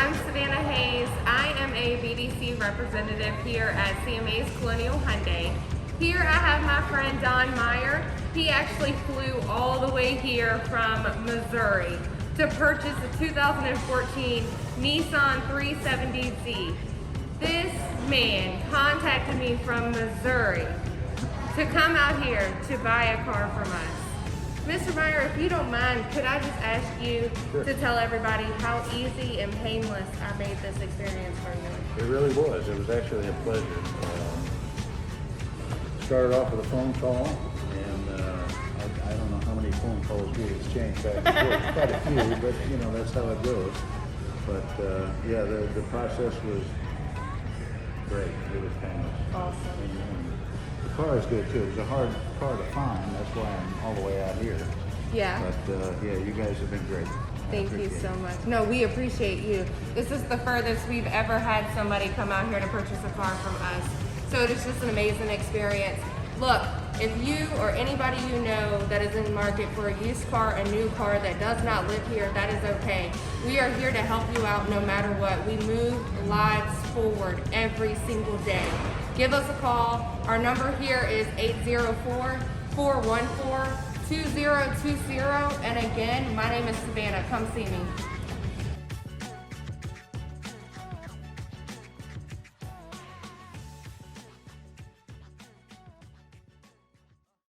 I'm Savana Hayes. I am a BDC representative here at CMA's Colonial Hyundai. Here I have my friend Don Meier. He actually flew all the way here from Missouri to purchase a 2014 Nissan 370Z. This man contacted me from Missouri to come out here to buy a car from us. Mr. Meier, if you don't mind, could I just ask you to tell everybody how easy and painless I made this experience for you? It really was. It was actually a pleasure. Started off with a phone call, and I don't know how many phone calls we exchanged back and forth. Quite a few, but you know, that's how it goes. But yeah, the process was great. It was painless. Awesome. And the car is good too. It was a hard car to find. That's why I'm all the way out here. Yeah. But yeah, you guys have been great. Thank you so much. No, we appreciate you. This is the furthest we've ever had somebody come out here to purchase a car from us. So it is just an amazing experience. Look, if you or anybody you know that is in the market for a used car, a new car that does not live here, that is okay. We are here to help you out no matter what. We move lives forward every single day. Give us a call. Our number here is 804-414-2020. And again, my name is Savannah. Come see me.